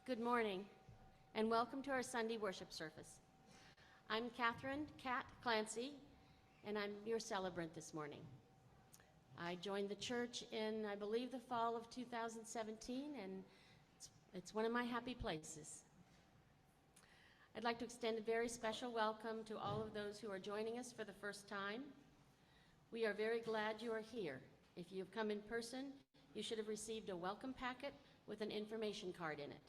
Good morning, and welcome to our Sunday worship service. I'm Catherine "Cat" Clancy, and I'm your celebrant this morning. I joined the church in, I believe, the fall of 2017, and it's one of my happy places. I'd like to extend a very special welcome to all of those who are joining us for the first time. We are very glad you are here. If you've come in person, you should have received a welcome packet with an information card in it.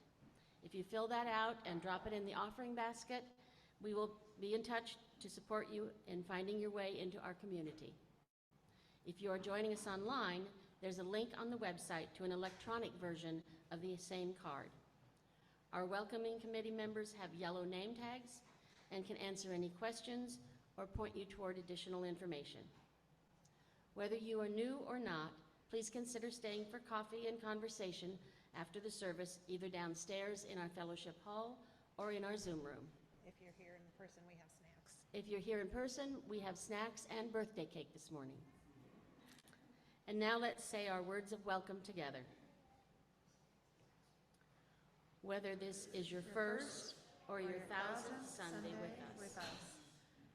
If you fill that out and drop it in the offering basket, we will be in touch to support you in finding your way into our community. If you are joining us online, there's a link on the website to an electronic version of the same card. Our welcoming committee members have yellow name tags and can answer any questions or point you toward additional information. Whether you are new or not, please consider staying for coffee and conversation after the service, either downstairs in our fellowship hall or in our Zoom room. If you're here in person, we have snacks. If you're here in person, we have snacks and birthday cake this morning. And now let's say our words of welcome together. Whether this is your first or your 1000th Sunday with us,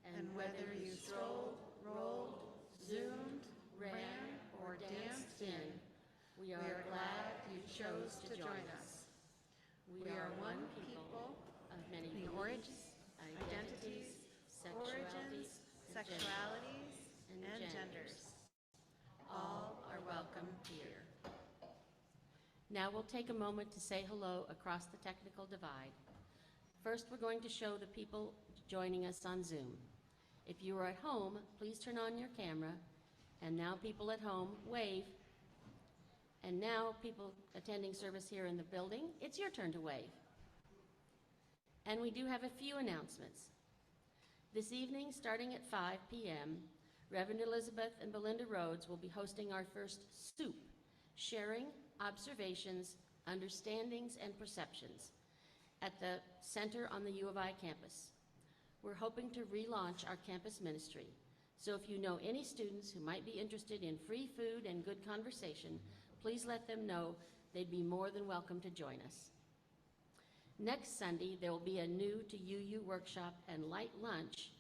and whether you strolled, rolled, zoomed, ran, or danced in, we are glad you chose to join us. We are one people of many origins, identities, sexualities, and genders. All are welcome here. Now we'll take a moment to say hello across the technical divide. First, we're going to show the people joining us on Zoom. If you are at home, please turn on your camera. And now people at home, wave. And now people attending service here in the building, it's your turn to wave. And we do have a few announcements. This evening, starting at 5 p.m., Reverend Elizabeth and Belinda Rhodes will be hosting our first SOUP, Sharing Observations, Understandings, and Perceptions, at the center on the U of I campus. We're hoping to relaunch our campus ministry. So if you know any students who might be interested in free food and good conversation, please let them know. They'd be more than welcome to join us. Next Sunday, there will be a new to UU workshop and light lunch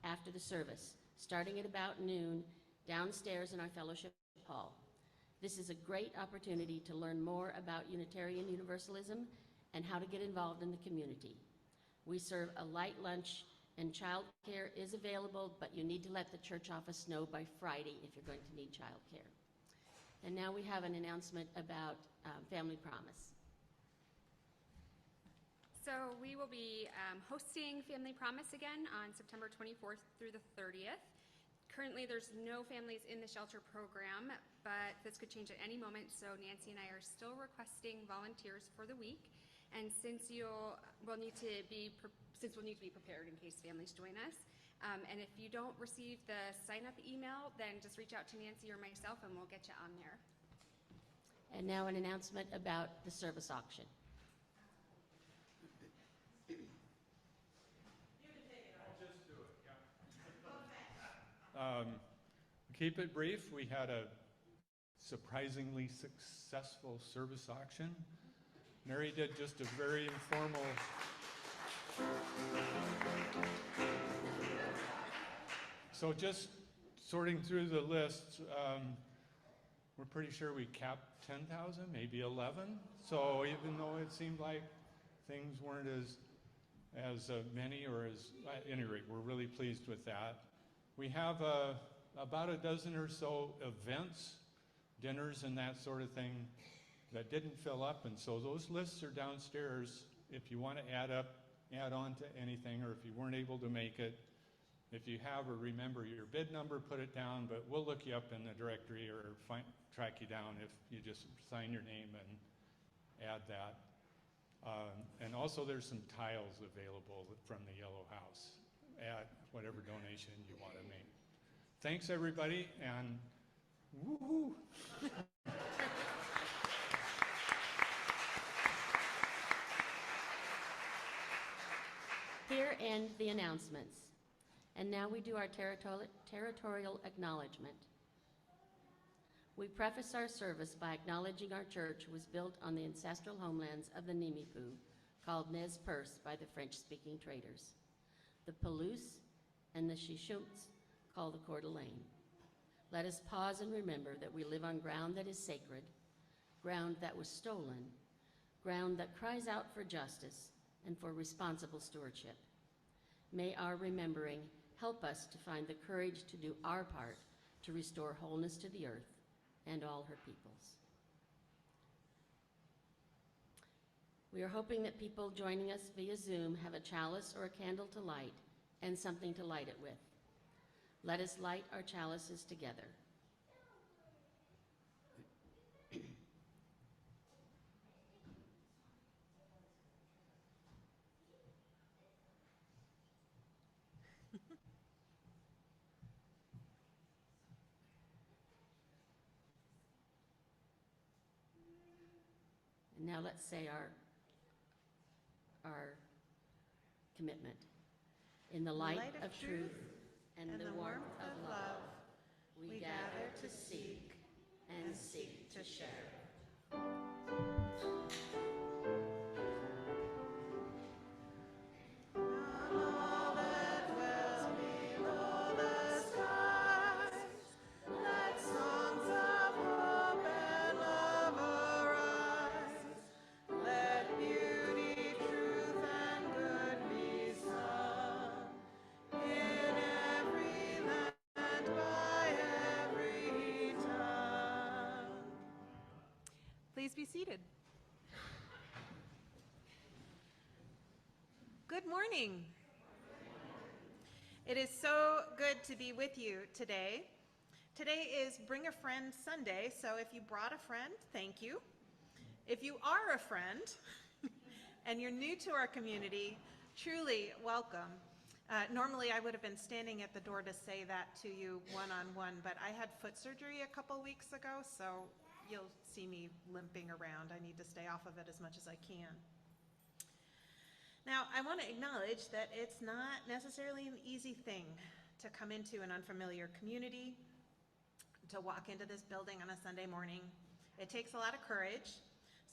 after the service, starting at about noon downstairs in our fellowship hall. This is a great opportunity to learn more about Unitarian Universalism and how to get involved in the community. We serve a light lunch, and childcare is available, but you need to let the church office know by Friday if you're going to need childcare. And now we have an announcement about Family Promise. So we will be hosting Family Promise again on September 24th through the 30th. Currently, there's no families in the shelter program, but this could change at any moment, so Nancy and I are still requesting volunteers for the week. And since we'll need to be prepared in case families join us. And if you don't receive the sign-up email, then just reach out to Nancy or myself and we'll get you on there. And now an announcement about the service auction. You can take it. I'll just do it, yeah. Keep it brief. We had a surprisingly successful service auction. Mary did just a very informal So just sorting through the list, we're pretty sure we capped 10,000, maybe 11. So even though it seemed like things weren't as many or as, at any rate, we're really pleased with that. We have about a dozen or so events, dinners and that sort of thing that didn't fill up, and so those lists are downstairs if you want to add on to anything, or if you weren't able to make it. If you have or remember your bid number, put it down, but we'll look you up in the directory or track you down if you just sign your name and add that. And also there's some tiles available from the Yellow House at whatever donation you want to make. Thanks everybody, and woohoo! Here end the announcements. And now we do our territorial acknowledgement. We preface our service by acknowledging our church was built on the ancestral homelands of the Nimipu, called Nez Perce by the French-speaking traders, the Palouse and the Shishunts, called the Coeur d'Alene. Let us pause and remember that we live on ground that is sacred, ground that was stolen, ground that cries out for justice and for responsible stewardship. May our remembering help us to find the courage to do our part to restore wholeness to the earth and all her peoples. We are hoping that people joining us via Zoom have a chalice or a candle to light and something to light it with. Let us light our chalices together. And now let's say our commitment. In the light of truth and the warmth of love, we gather to seek and seek to share. Please be seated. Good morning. It is so good to be with you today. Today is Bring a Friend Sunday, so if you brought a friend, thank you. If you are a friend and you're new to our community, truly welcome. Normally I would have been standing at the door to say that to you one-on-one, but I had foot surgery a couple weeks ago, so you'll see me limping around. I need to stay off of it as much as I can. Now, I want to acknowledge that it's not necessarily an easy thing to come into an unfamiliar community, to walk into this building on a Sunday morning. It takes a lot of courage.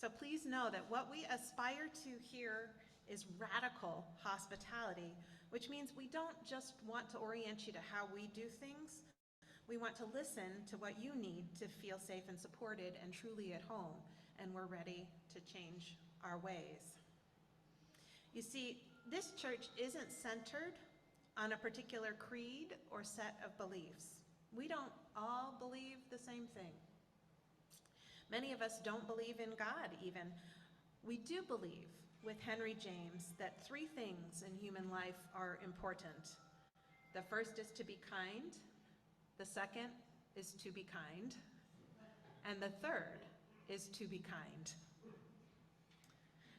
So please know that what we aspire to here is radical hospitality, which means we don't just want to orient you to how we do things. We want to listen to what you need to feel safe and supported and truly at home, and we're ready to change our ways. You see, this church isn't centered on a particular creed or set of beliefs. We don't all believe the same thing. Many of us don't believe in God even. We do believe with Henry James that three things in human life are important. The first is to be kind. The second is to be kind, and the third is to be kind.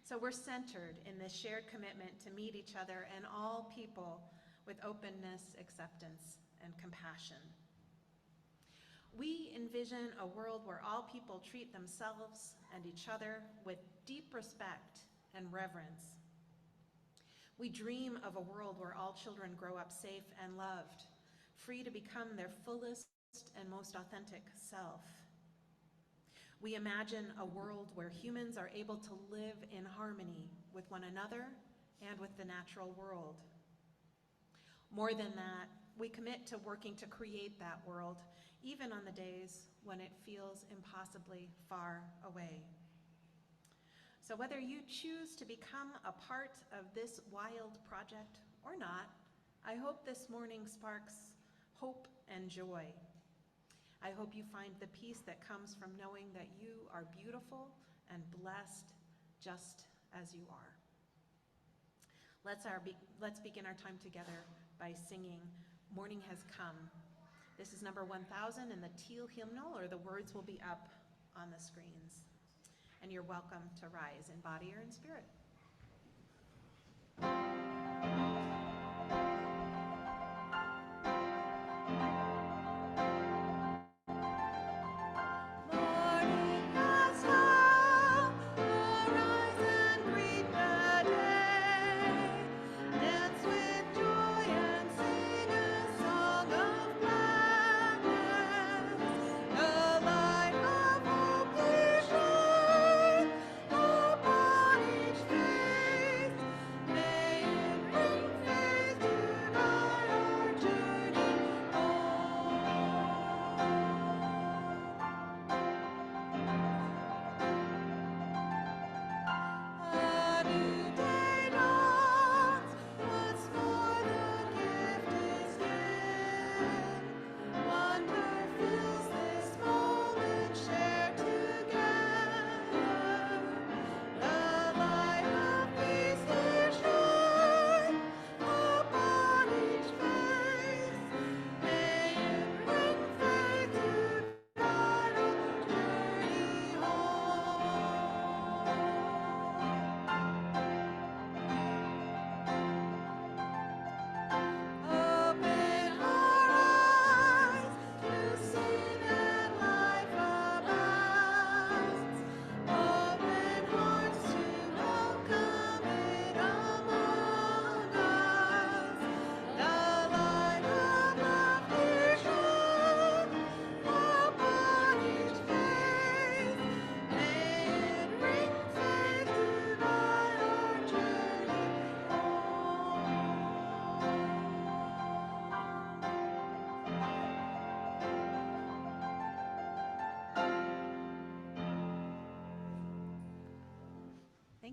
So we're centered in this shared commitment to meet each other and all people with openness, acceptance, and compassion. We envision a world where all people treat themselves and each other with deep respect and reverence. We dream of a world where all children grow up safe and loved, free to become their fullest and most authentic self. We imagine a world where humans are able to live in harmony with one another and with the natural world. More than that, we commit to working to create that world, even on the days when it feels impossibly far away. So whether you choose to become a part of this wild project or not, I hope this morning sparks hope and joy. I hope you find the peace that comes from knowing that you are beautiful and blessed just as you are. Let's begin our time together by singing Morning Has Come. This is number 1000 in the teal hymnal, or the words will be up on the screens. And you're welcome to rise in body or in spirit. Alive.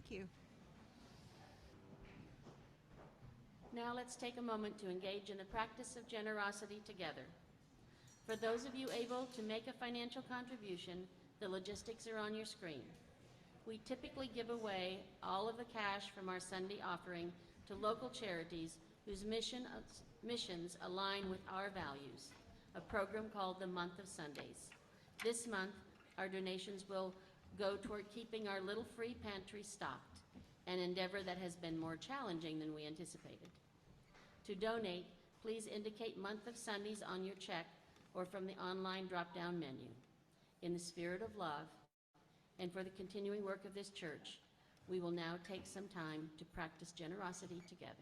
Thank you. Now let's take a moment to engage in the practice of generosity together. For those of you able to make a financial contribution, the logistics are on your screen. We typically give away all of the cash from our Sunday offering to local charities whose missions align with our values, a program called the Month of Sundays. This month, our donations will go toward keeping our little free pantry stocked, an endeavor that has been more challenging than we anticipated. To donate, please indicate Month of Sundays on your check or from the online drop-down menu. In the spirit of love and for the continuing work of this church, we will now take some time to practice generosity together.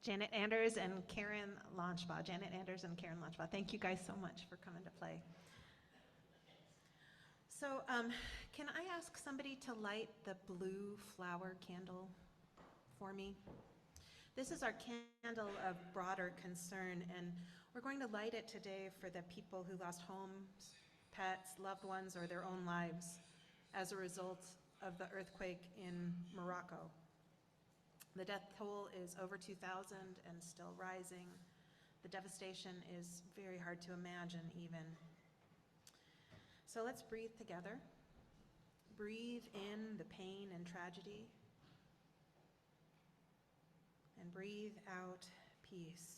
Janet Anders and Karen Launchbaugh. Janet Anders and Karen Launchbaugh. Thank you guys so much for coming to play. So can I ask somebody to light the blue flower candle for me? This is our candle of broader concern, and we're going to light it today for the people who lost homes, pets, loved ones, or their own lives as a result of the earthquake in Morocco. The death toll is over 2,000 and still rising. The devastation is very hard to imagine even. So let's breathe together. Breathe in the pain and tragedy, and breathe out peace.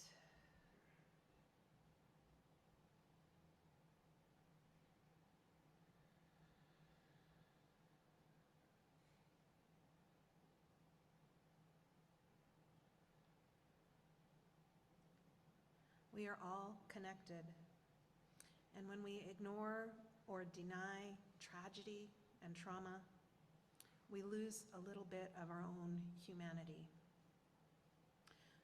We are all connected, and when we ignore or deny tragedy and trauma, we lose a little bit of our own humanity.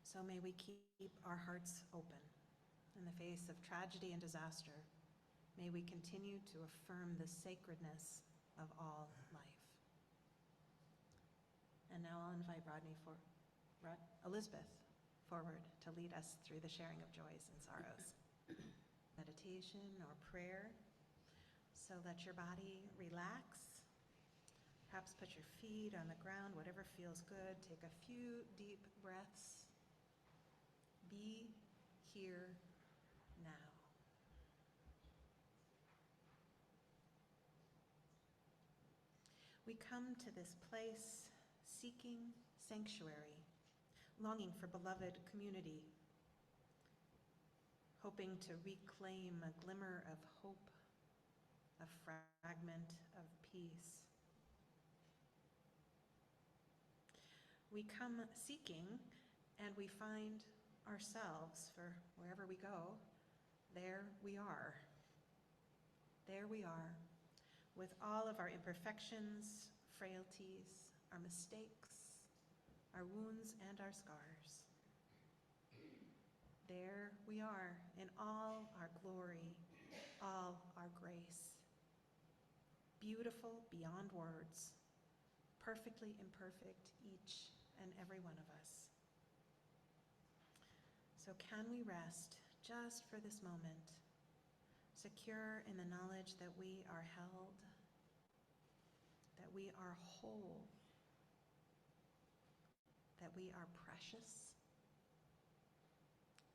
So may we keep our hearts open in the face of tragedy and disaster. May we continue to affirm the sacredness of all life. And now I'll invite Elizabeth forward to lead us through the sharing of joys and sorrows. Meditation or prayer. So let your body relax. Perhaps put your feet on the ground, whatever feels good. Take a few deep breaths. Be here now. We come to this place seeking sanctuary, longing for beloved community, hoping to reclaim a glimmer of hope, a fragment of peace. We come seeking, and we find ourselves, for wherever we go, there we are. There we are, with all of our imperfections, frailties, our mistakes, our wounds, and our scars. There we are in all our glory, all our grace. Beautiful beyond words, perfectly imperfect, each and every one of us. So can we rest just for this moment, secure in the knowledge that we are held, that we are whole, that we are precious,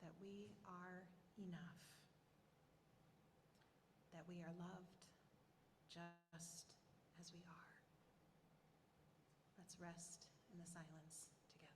that we are enough, that we are loved just as we are. Let's rest in the silence together.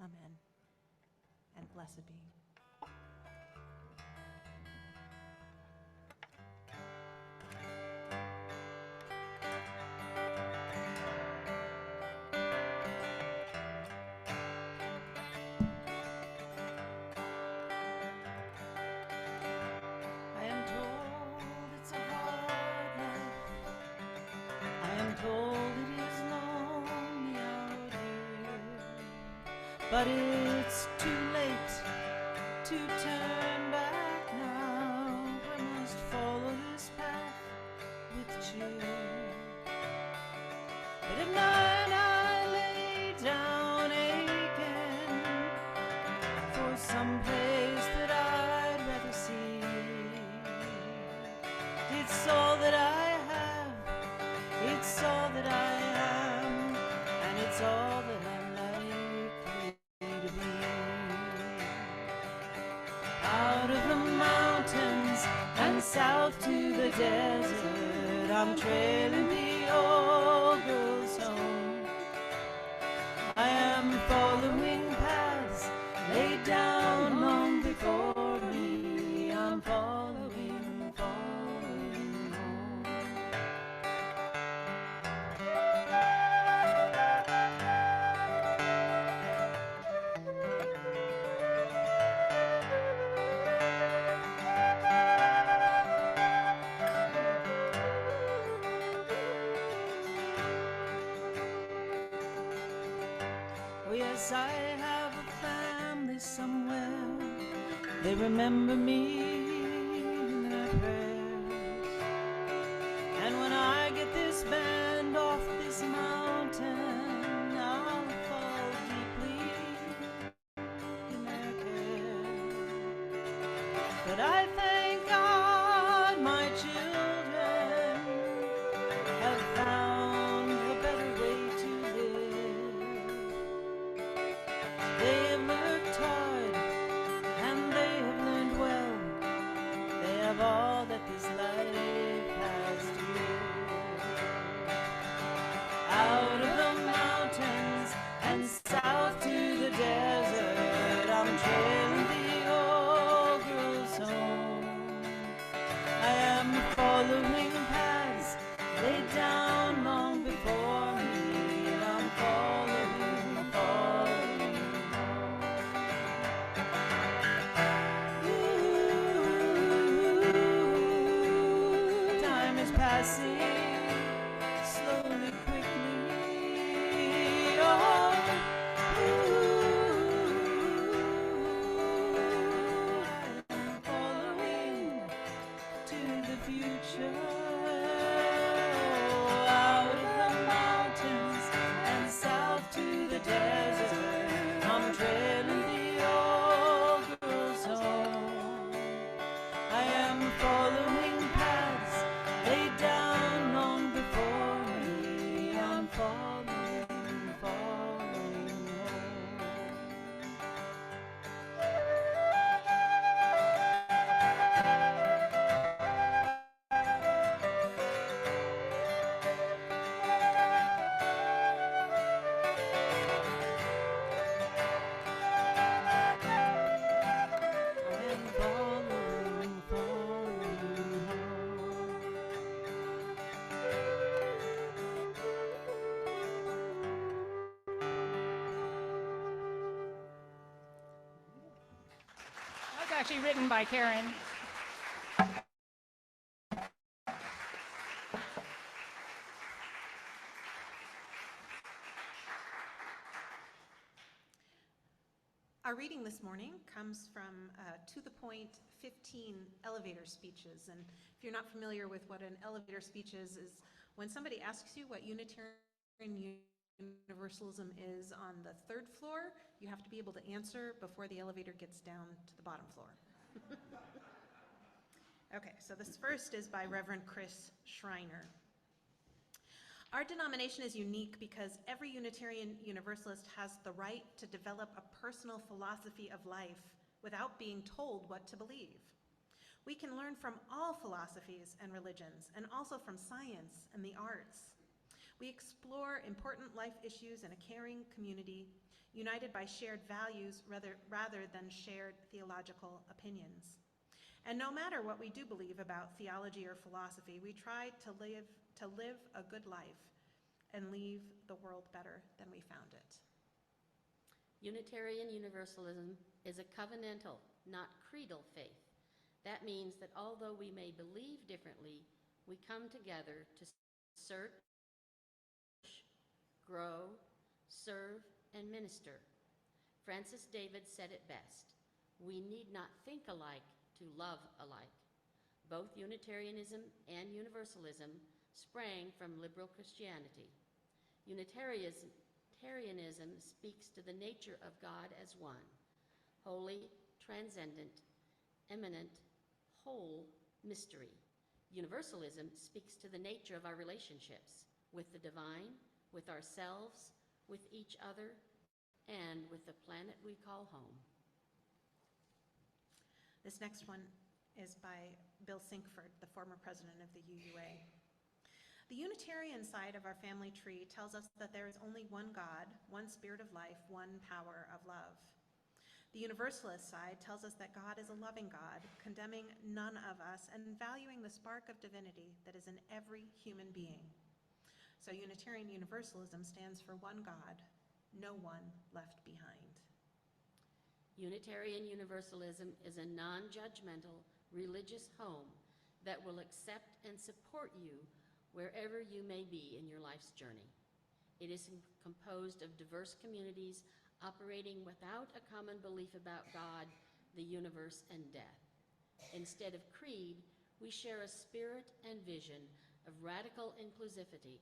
Amen, and blessed be. I am told it's a hard life. I am told it is lonely out here. But it's too late to turn back now. I must follow this path with cheer. But at night I lay down aching for some place that I'd rather see. It's all that I have, it's all that I am, and it's all that I'm likely to be. Out of the mountains and south to the desert, I'm trailing the old girl's home. I am following paths laid down long before me. I'm following home. Oh yes, I have a family somewhere. They remember me in their prayers. And when I get this band off this mountain, I'll fall deeply in their care. But I thank God my children have found a better way to live. They have worked hard and they have learned well all that this life has to give. Out of the mountains and south to the desert, I'm trailing the old girl's home. I am following paths laid down long before me. I'm following home. Ooh, time is passing slowly, quickly. Oh, I'm following to the future. Out of the mountains and south to the desert, I'm trailing the old girl's home. I am following paths laid down long before me. I'm following home. I am following home. That's actually written by Karen. Our reading this morning comes from To the Point 15 elevator speeches. And if you're not familiar with what an elevator speech is when somebody asks you what Unitarian Universalism is on the third floor, you have to be able to answer before the elevator gets down to the bottom floor. Okay, so this first is by Reverend Chris Schreiner. Our denomination is unique because every Unitarian Universalist has the right to develop a personal philosophy of life without being told what to believe. We can learn from all philosophies and religions, and also from science and the arts. We explore important life issues in a caring community, united by shared values rather than shared theological opinions. And no matter what we do believe about theology or philosophy, we try to live a good life and leave the world better than we found it. Unitarian Universalism is a covenantal, not creedal faith. That means that although we may believe differently, we come together to search, grow, serve, and minister. Francis David said it best: we need not think alike to love alike. Both Unitarianism and Universalism sprang from liberal Christianity. Unitarianism speaks to the nature of God as one, holy, transcendent, immanent, whole mystery. Universalism speaks to the nature of our relationships with the divine, with ourselves, with each other, and with the planet we call home. This next one is by Bill Sinkford, the former president of the UUA. The Unitarian side of our family tree tells us that there is only one God, one spirit of life, one power of love. The Universalist side tells us that God is a loving God, condemning none of us and valuing the spark of divinity that is in every human being. So Unitarian Universalism stands for one God, no one left behind. Unitarian Universalism is a non-judgmental religious home that will accept and support you wherever you may be in your life's journey. It is composed of diverse communities operating without a common belief about God, the universe, and death. Instead of creed, we share a spirit and vision of radical inclusivity,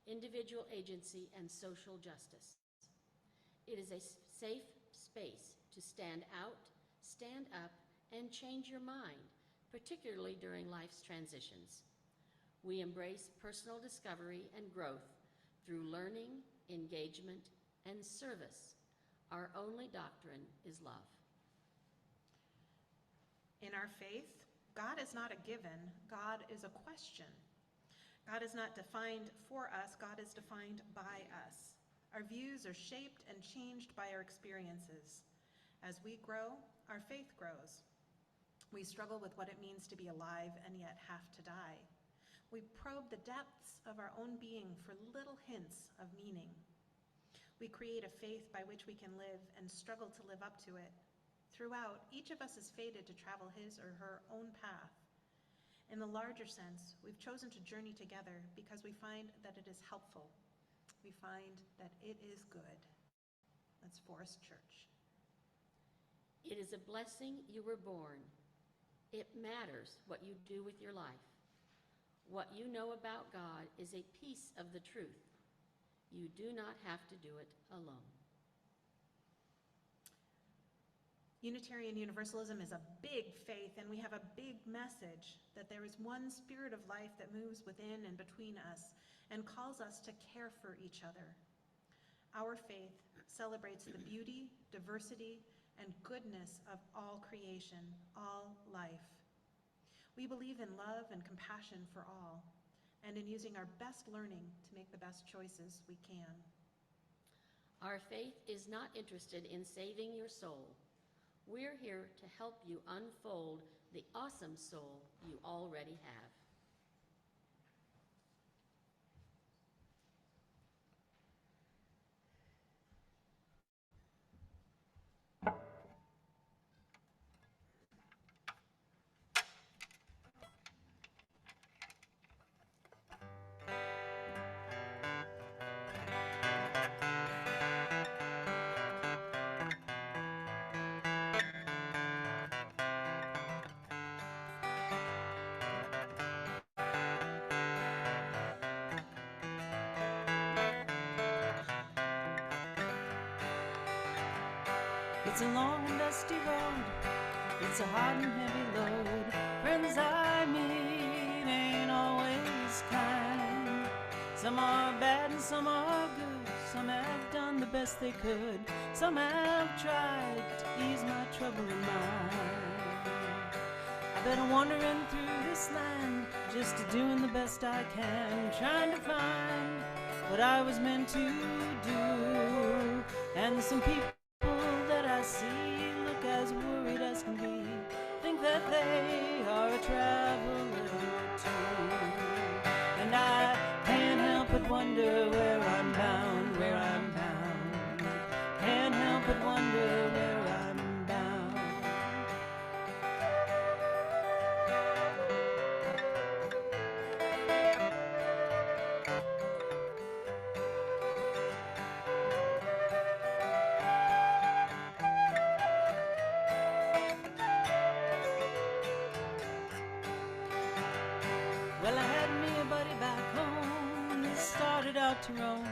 individual agency, and social justice. It is a safe space to stand out, stand up, and change your mind, particularly during life's transitions. We embrace personal discovery and growth through learning, engagement, and service. Our only doctrine is love. In our faith, God is not a given, God is a question. God is not defined for us, God is defined by us. Our views are shaped and changed by our experiences. As we grow, our faith grows. We struggle with what it means to be alive and yet have to die. We probe the depths of our own being for little hints of meaning. We create a faith by which we can live and struggle to live up to it. Throughout, each of us is fated to travel his or her own path. In the larger sense, we've chosen to journey together because we find that it is helpful. We find that it is good. That's Forest Church. It is a blessing you were born. It matters what you do with your life. What you know about God is a piece of the truth. You do not have to do it alone. Unitarian Universalism is a big faith, and we have a big message that there is one spirit of life that moves within and between us and calls us to care for each other. Our faith celebrates the beauty, diversity, and goodness of all creation, all life. We believe in love and compassion for all, and in using our best learning to make the best choices we can. Our faith is not interested in saving your soul. We're here to help you unfold the awesome soul you already have. It's a long and dusty road, it's a hard and heavy load. Friends I meet ain't always kind. Some are bad and some are good. Some have done the best they could. Some have tried to ease my troubled mind. I've been wandering through this land, just doing the best I can, trying to find what I was meant to do. And some people that I see look as worried as can be, think that they are a traveler too. And I can't help but wonder where I'm bound, where I'm bound. Can't help but wonder where I'm bound. Well, I had me a buddy back home. He started out to roam.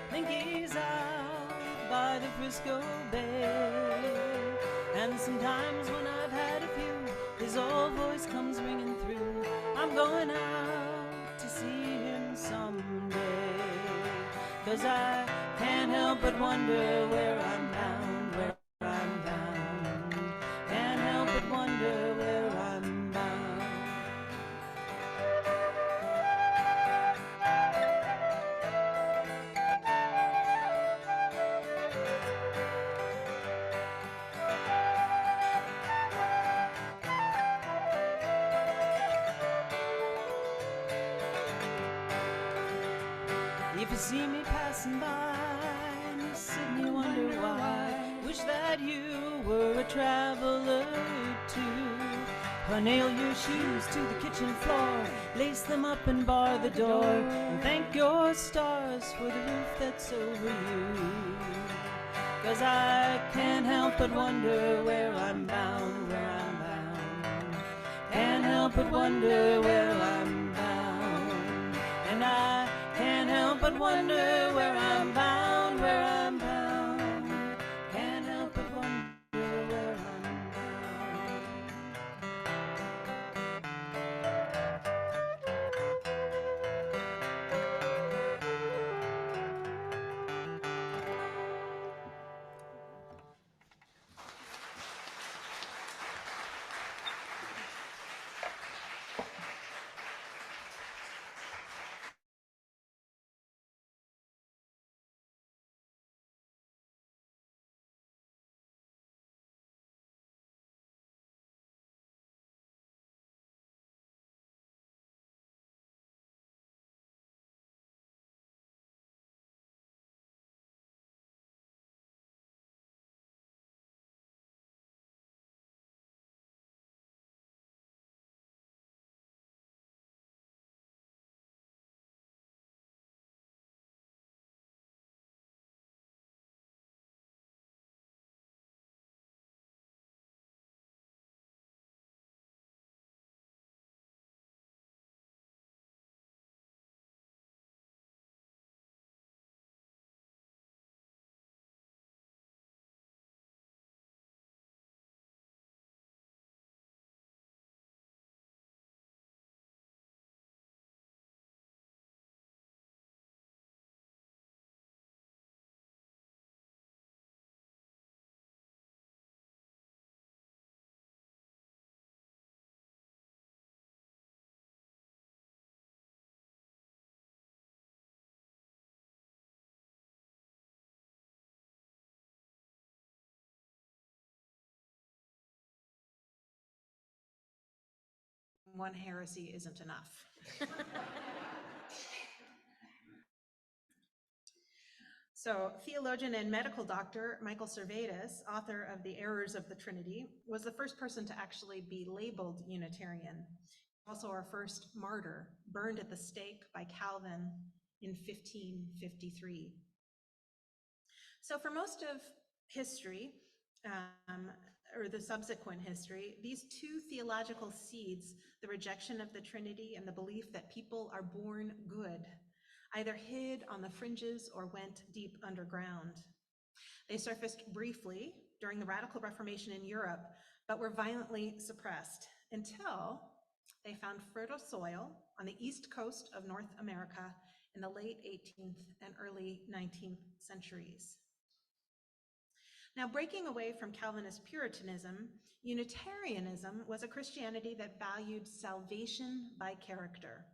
Think he's out by the Frisco Bay. And sometimes when I've had a few, his old voice comes ringing through. I'm going out to see him someday. 'Cause I can't help but wonder where I'm bound, where I'm bound. Can't help but wonder where I'm bound. If you see me passing by and you sit and you wonder why, wish that you were a traveler too. Or nail your shoes to the kitchen floor, lace them up and bar the door, and thank your stars for the roof that's over you. 'Cause I can't help but wonder where I'm bound, where I'm bound. Can't help but wonder where I'm bound. And I can't help but wonder where I'm bound, where I'm bound. Can't help but wonder where I'm bound. one heresy isn't enough. So, theologian and medical doctor Michael Servetus, author of The Errors of the Trinity, was the first person to actually be labeled Unitarian. Also our first martyr, burned at the stake by Calvin in 1553. So for most of history, or the subsequent history, these two theological seeds, the rejection of the Trinity and the belief that people are born good, either hid on the fringes or went deep underground. They surfaced briefly during the Radical Reformation in Europe, but were violently suppressed until they found fertile soil on the east coast of North America in the late 18th and early 19th centuries. Now, breaking away from Calvinist Puritanism, Unitarianism was a Christianity that valued salvation by character.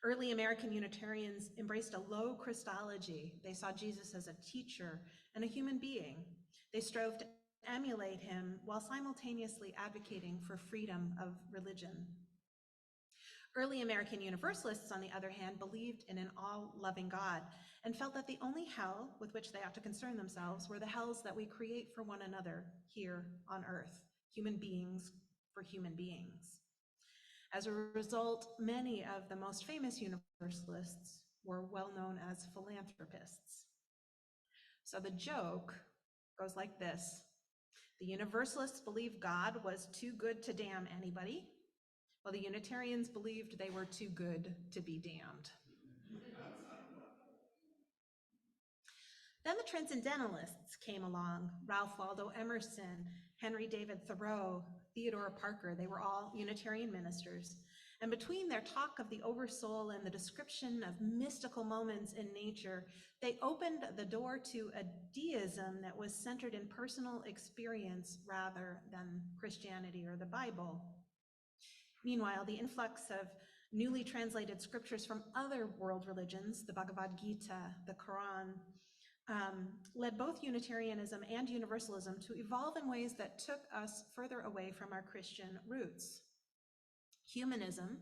Early American Unitarians embraced a low Christology. They saw Jesus as a teacher and a human being. They strove to emulate him while simultaneously advocating for freedom of religion. Early American Universalists, on the other hand, believed in an all-loving God and felt that the only hell with which they ought to concern themselves were the hells that we create for one another here on earth, human beings for human beings. As a result, many of the most famous Universalists were well known as philanthropists. So the joke goes like this. The Universalists believed God was too good to damn anybody, while the Unitarians believed they were too good to be damned. Then the Transcendentalists came along, Ralph Waldo Emerson, Henry David Thoreau, Theodore Parker. They were all Unitarian ministers. And between their talk of the oversoul and the description of mystical moments in nature, they opened the door to a deism that was centered in personal experience rather than Christianity or the Bible. Meanwhile, the influx of newly translated scriptures from other world religions, the Bhagavad Gita, the Quran, led both Unitarianism and Universalism to evolve in ways that took us further away from our Christian roots. Humanism,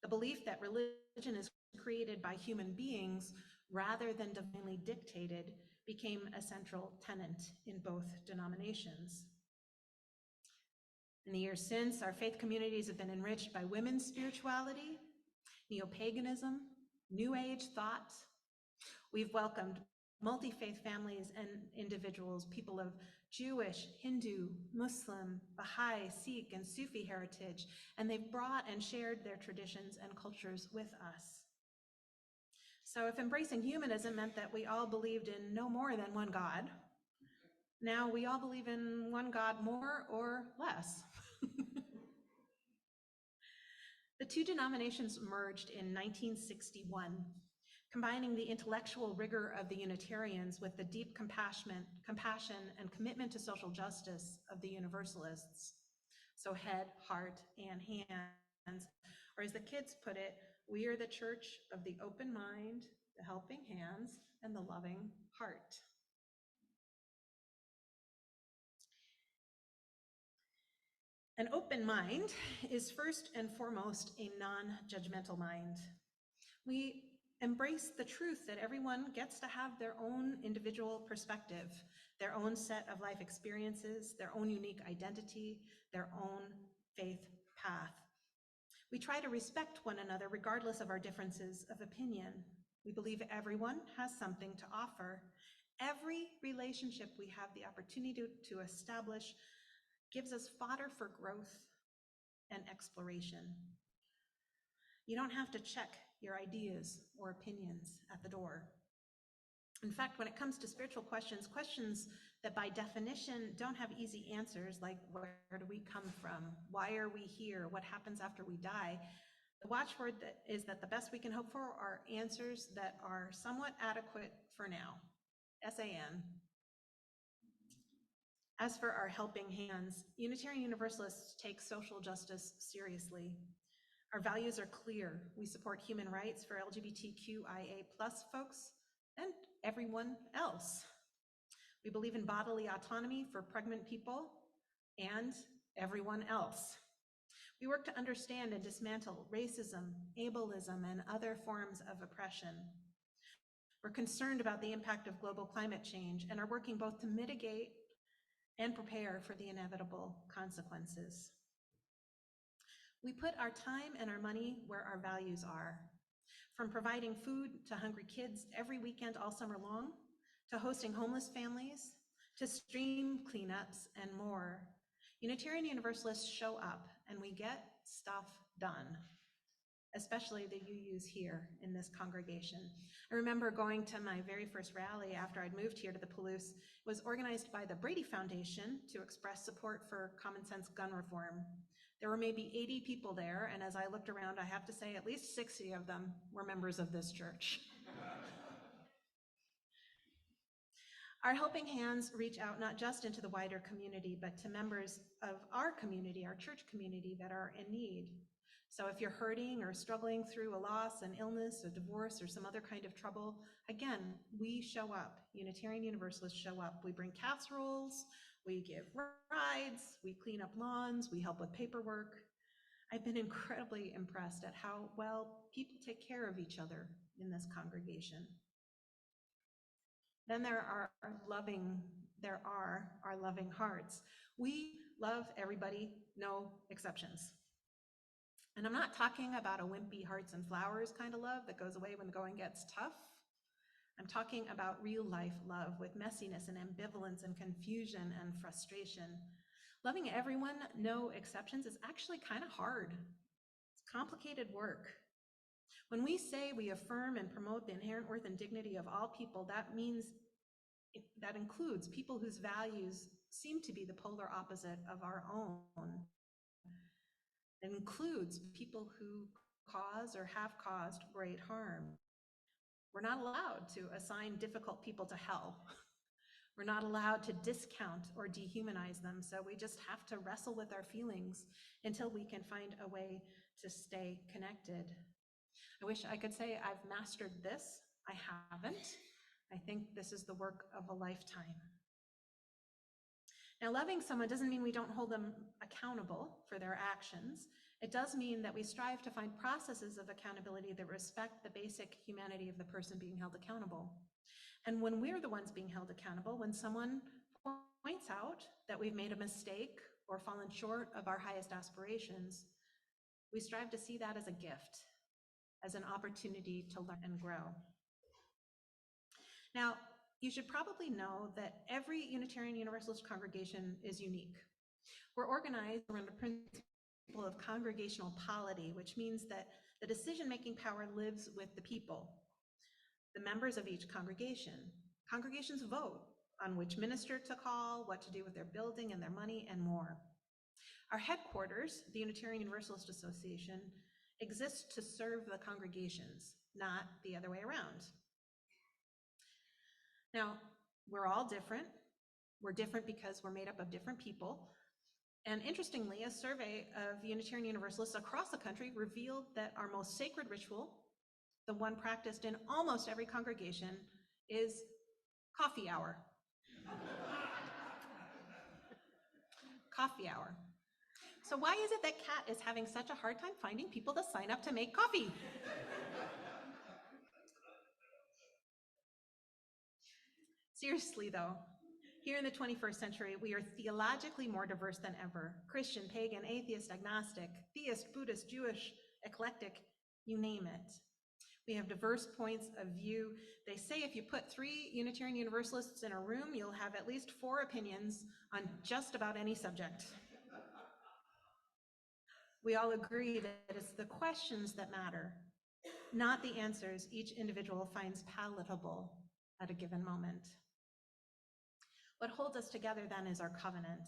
the belief that religion is created by human beings rather than divinely dictated, became a central tenet in both denominations. In the years since, our faith communities have been enriched by women's spirituality, neo-paganism, New Age thought. We've welcomed multi-faith families and individuals, people of Jewish, Hindu, Muslim, Baha'i, Sikh, and Sufi heritage, and they've brought and shared their traditions and cultures with us. So if embracing humanism meant that we all believed in no more than one God, now we all believe in one God more or less. The two denominations merged in 1961, combining the intellectual rigor of the Unitarians with the deep compassion and commitment to social justice of the Universalists. So head, heart, and hands, or as the kids put it, we are the church of the open mind, the helping hands, and the loving heart. An open mind is first and foremost a non-judgmental mind. We embrace the truth that everyone gets to have their own individual perspective, their own set of life experiences, their own unique identity, their own faith path. We try to respect one another regardless of our differences of opinion. We believe everyone has something to offer. Every relationship we have the opportunity to establish gives us fodder for growth and exploration. You don't have to check your ideas or opinions at the door. In fact, when it comes to spiritual questions, questions that by definition don't have easy answers, like where do we come from? Why are we here? What happens after we die? The watchword is that the best we can hope for are answers that are somewhat adequate for now. SAN. As for our helping hands, Unitarian Universalists take social justice seriously. Our values are clear. We support human rights for LGBTQIA+ folks and everyone else. We believe in bodily autonomy for pregnant people and everyone else. We work to understand and dismantle racism, ableism, and other forms of oppression. We're concerned about the impact of global climate change and are working both to mitigate and prepare for the inevitable consequences. We put our time and our money where our values are, from providing food to hungry kids every weekend all summer long, to hosting homeless families, to stream cleanups and more. Unitarian Universalists show up and we get stuff done, especially the UUs here in this congregation. I remember going to my very first rally after I'd moved here to the Palouse. It was organized by the Brady Foundation to express support for common sense gun reform. There were maybe 80 people there, and as I looked around, I have to say at least 60 of them were members of this church. Our helping hands reach out not just into the wider community, but to members of our community, our church community, that are in need. So if you're hurting or struggling through a loss, an illness, a divorce, or some other kind of trouble, again, we show up. Unitarian Universalists show up. We bring casseroles, we give rides, we clean up lawns, we help with paperwork. I've been incredibly impressed at how well people take care of each other in this congregation. Then there are our loving hearts. We love everybody, no exceptions. And I'm not talking about a wimpy hearts and flowers kind of love that goes away when the going gets tough. I'm talking about real life love with messiness and ambivalence and confusion and frustration. Loving everyone, no exceptions, is actually kind of hard. It's complicated work. When we say we affirm and promote the inherent worth and dignity of all people, that includes people whose values seem to be the polar opposite of our own. It includes people who cause or have caused great harm. We're not allowed to assign difficult people to hell. We're not allowed to discount or dehumanize them, so we just have to wrestle with our feelings until we can find a way to stay connected. I wish I could say I've mastered this. I haven't. I think this is the work of a lifetime. Now, loving someone doesn't mean we don't hold them accountable for their actions. It does mean that we strive to find processes of accountability that respect the basic humanity of the person being held accountable. And when we're the ones being held accountable, when someone points out that we've made a mistake or fallen short of our highest aspirations, we strive to see that as a gift, as an opportunity to learn and grow. Now, you should probably know that every Unitarian Universalist congregation is unique. We're organized around the principle of congregational polity, which means that the decision-making power lives with the people, the members of each congregation. Congregations vote on which minister to call, what to do with their building and their money, and more. Our headquarters, the Unitarian Universalist Association, exists to serve the congregations, not the other way around. Now, we're all different. We're different because we're made up of different people. And interestingly, a survey of Unitarian Universalists across the country revealed that our most sacred ritual, the one practiced in almost every congregation, is coffee hour. Coffee hour. So why is it that Kat is having such a hard time finding people to sign up to make coffee? Seriously though, here in the 21st century, we are theologically more diverse than ever. Christian, pagan, atheist, agnostic, theist, Buddhist, Jewish, eclectic, you name it. We have diverse points of view. They say if you put 3 Unitarian Universalists in a room, you'll have at least 4 opinions on just about any subject. We all agree that it's the questions that matter, not the answers each individual finds palatable at a given moment. What holds us together then is our covenant.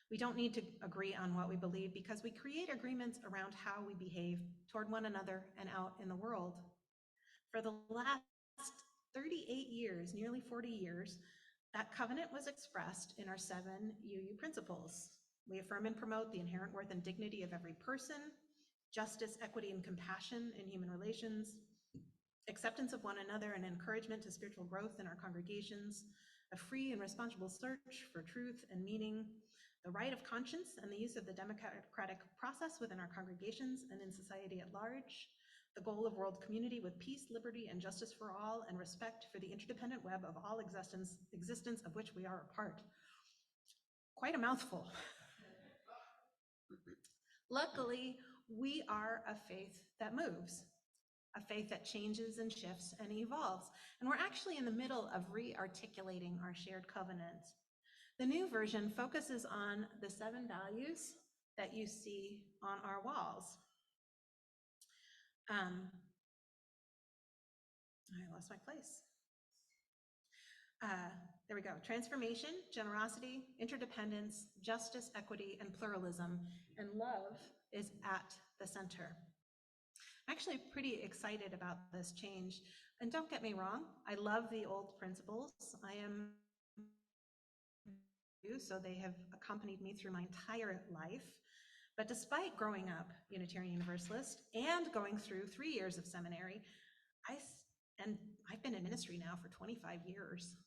We don't need to agree on what we believe because we create agreements around how we behave toward one another and out in the world. For the last 38 years, nearly 40 years, that covenant was expressed in our 7 UU principles. We affirm and promote the inherent worth and dignity of every person, justice, equity, and compassion in human relations, acceptance of one another and encouragement to spiritual growth in our congregations, a free and responsible search for truth and meaning, the right of conscience and the use of the democratic process within our congregations and in society at large, the goal of world community with peace, liberty, and justice for all, and respect for the interdependent web of all existence of which we are a part. Quite a mouthful. Luckily, we are a faith that moves, a faith that changes and shifts and evolves. And we're actually in the middle of re-articulating our shared covenant. The new version focuses on the 7 values that you see on our walls. I lost my place. There we go. Transformation, generosity, interdependence, justice, equity, and pluralism. And love is at the center. I'm actually pretty excited about this change. And don't get me wrong, I love the old principles. So they have accompanied me through my entire life. But despite growing up Unitarian Universalist and going through 3 years of seminary, I've been in ministry now for 25 years.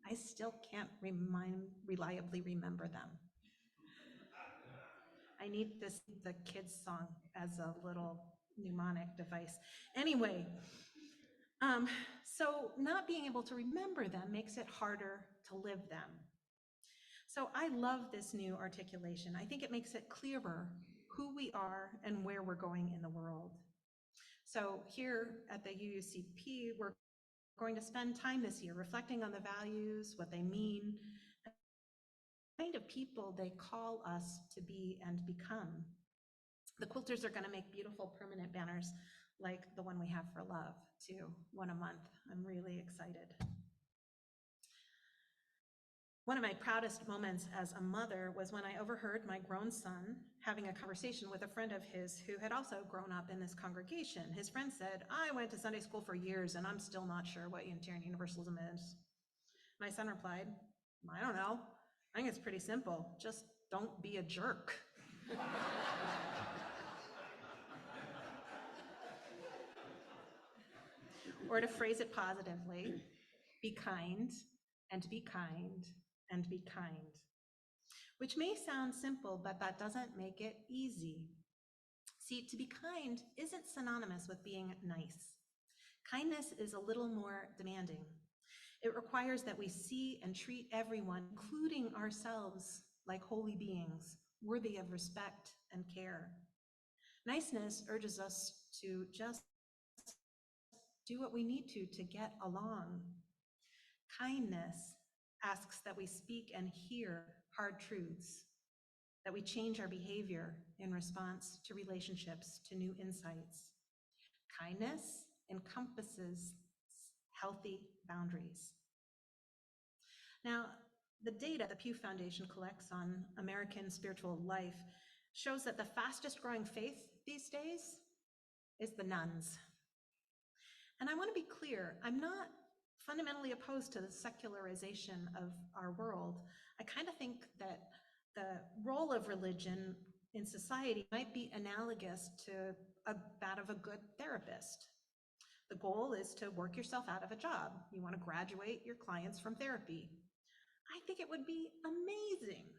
I still can't reliably remember them. I need the kids' song as a little mnemonic device. Anyway, so not being able to remember them makes it harder to live them. So I love this new articulation. I think it makes it clearer who we are and where we're going in the world. So here at the UUCP, we're going to spend time this year reflecting on the values, what they mean, the kind of people they call us to be and become. The quilters are going to make beautiful permanent banners like the one we have for love, too, 1 a month. I'm really excited. One of my proudest moments as a mother was when I overheard my grown son having a conversation with a friend of his who had also grown up in this congregation. His friend said, "I went to Sunday school for years and I'm still not sure what Unitarian Universalism is." My son replied, "I don't know. I think it's pretty simple. Just don't be a jerk." Or to phrase it positively, be kind and be kind and be kind. Which may sound simple, but that doesn't make it easy. See, to be kind isn't synonymous with being nice. Kindness is a little more demanding. It requires that we see and treat everyone, including ourselves, like holy beings, worthy of respect and care. Niceness urges us to just do what we need to get along. Kindness asks that we speak and hear hard truths, that we change our behavior in response to relationships, to new insights. Kindness encompasses healthy boundaries. Now, the data the Pew Foundation collects on American spiritual life shows that the fastest growing faith these days is the nuns. And I want to be clear, I'm not fundamentally opposed to the secularization of our world. I kind of think that the role of religion in society might be analogous to that of a good therapist. The goal is to work yourself out of a job. You want to graduate your clients from therapy. I think it would be amazing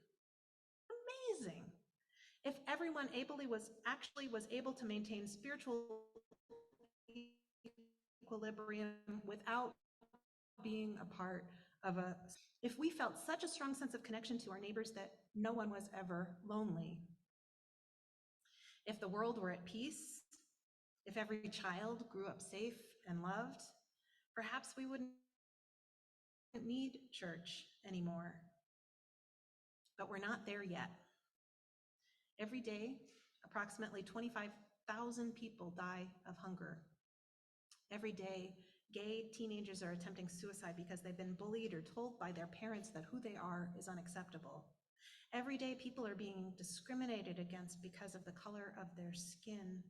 if everyone was able to maintain spiritual equilibrium without being a part of if we felt such a strong sense of connection to our neighbors that no one was ever lonely. If the world were at peace, if every child grew up safe and loved, perhaps we wouldn't need church anymore. But we're not there yet. Every day, approximately 25,000 people die of hunger. Every day, gay teenagers are attempting suicide because they've been bullied or told by their parents that who they are is unacceptable. Every day, people are being discriminated against because of the color of their skin.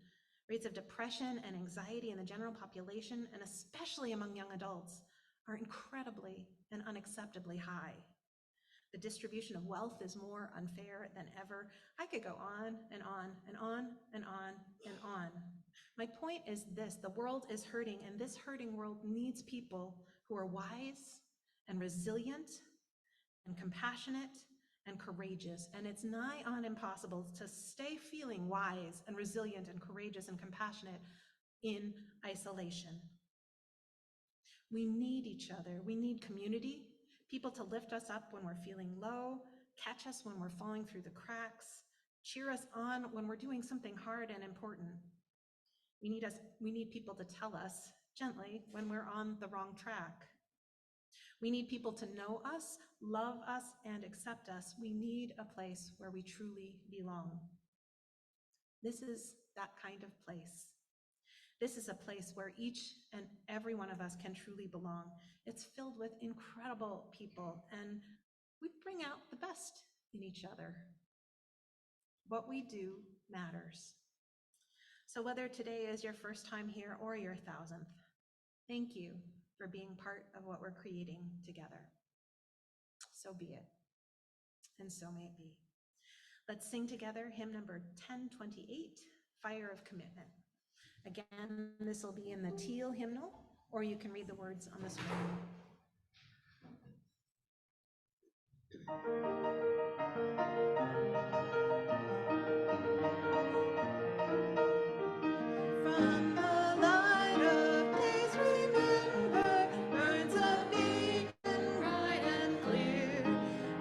Rates of depression and anxiety in the general population, and especially among young adults, are incredibly and unacceptably high. The distribution of wealth is more unfair than ever. I could go on and on and on and on and on. My point is this: the world is hurting, and this hurting world needs people who are wise and resilient and compassionate and courageous, and it's nigh on impossible to stay feeling wise and resilient and courageous and compassionate in isolation. We need each other. We need community, people to lift us up when we're feeling low, catch us when we're falling through the cracks, cheer us on when we're doing something hard and important. We need people to tell us gently when we're on the wrong track. We need people to know us, love us, and accept us. We need a place where we truly belong. This is that kind of place. This is a place where each and every one of us can truly belong. It's filled with incredible people, and we bring out the best in each other. What we do matters. So whether today is your first time here or your 1,000th, thank you for being part of what we're creating together. So be it, and so may it be. Let's sing together hymn number 1028, Fire of Commitment. Again, this will be in the teal hymnal, or you can read the words on the screen. From the light of days, remember, burns a beacon bright and clear,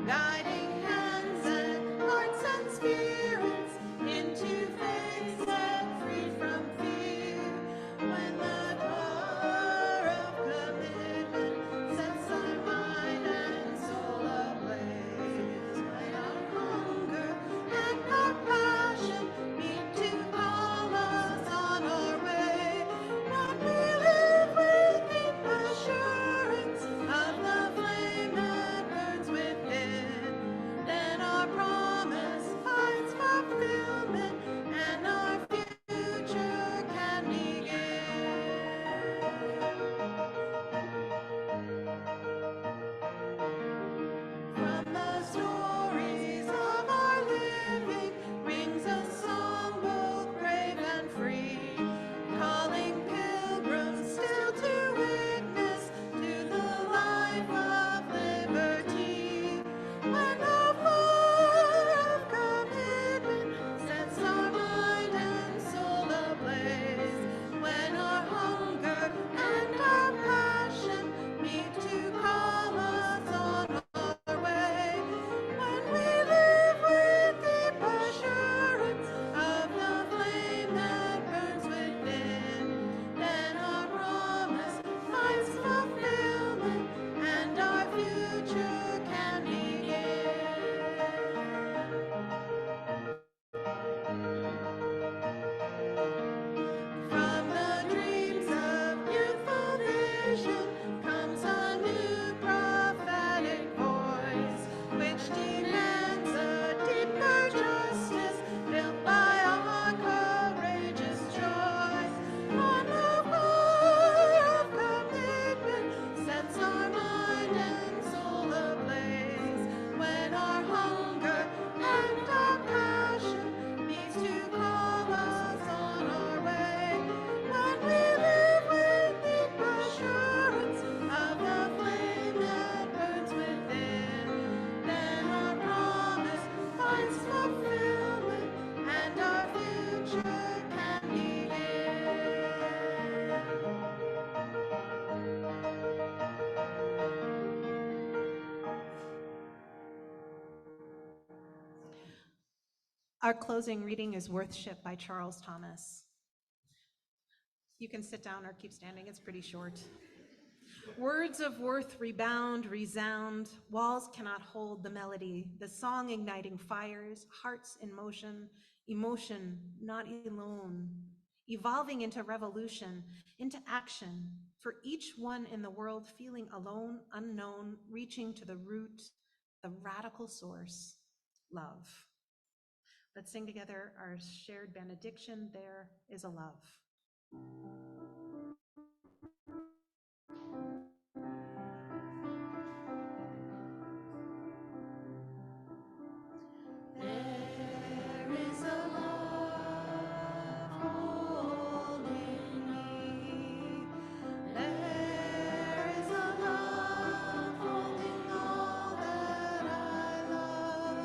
guiding hands and hearts and spirits into faith set free from fear. When the power of commitment sets our mind and soul ablaze, when our hunger and our passion meet to call us on our way, when we live with deep assurance of the flame that burns within, then our promise finds fulfillment and our future can begin. From the stories of our living rings a song both brave and free, calling pilgrims still to witness to the life of liberty. When the fire of commitment sets our mind and soul ablaze, when our hunger and our passion meet to call us on our way, when we live with deep assurance of the flame that burns within, then our promise finds fulfillment and our future can begin. From the dreams of youthful vision comes a new prophetic voice, which demands a deeper justice built by our courageous joy. When the fire of commitment sets our mind and soul ablaze, when our hunger and our passion meets to call us on our way, when we live with deep assurance of the flame that burns within, then our promise finds fulfillment and our future can begin. Our closing reading is Worthship by Charles Thomas. You can sit down or keep standing, it's pretty short. Words of worth rebound, resound, walls cannot hold the melody, the song igniting fires, hearts in motion, emotion not alone, evolving into revolution, into action, for each one in the world feeling alone, unknown, reaching to the root, the radical source, love. Let's sing together our shared benediction, There is a Love. There is a love holding me. There is a love holding all that I love.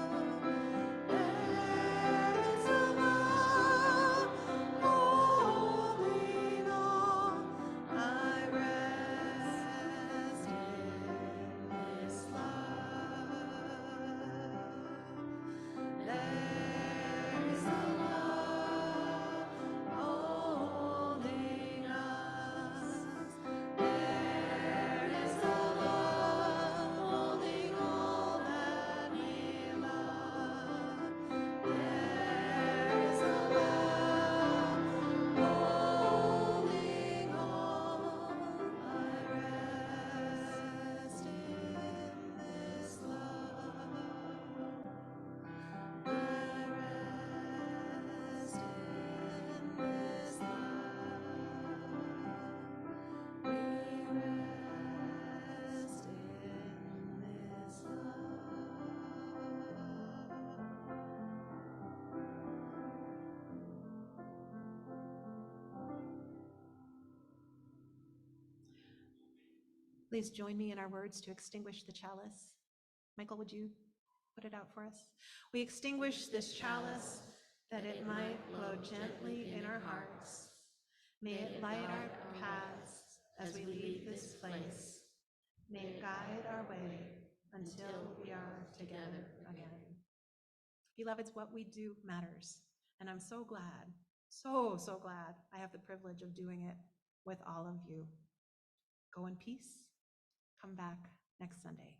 Please join me in our words to extinguish the chalice. Michael, would you put it out for us? We extinguish this chalice that it might glow gently in our hearts. May it light our paths as we leave this place. May it guide our way until we are together again. Beloveds, what we do matters. And I'm so glad, so glad I have the privilege of doing it with all of you. Go in peace. Come back next Sunday.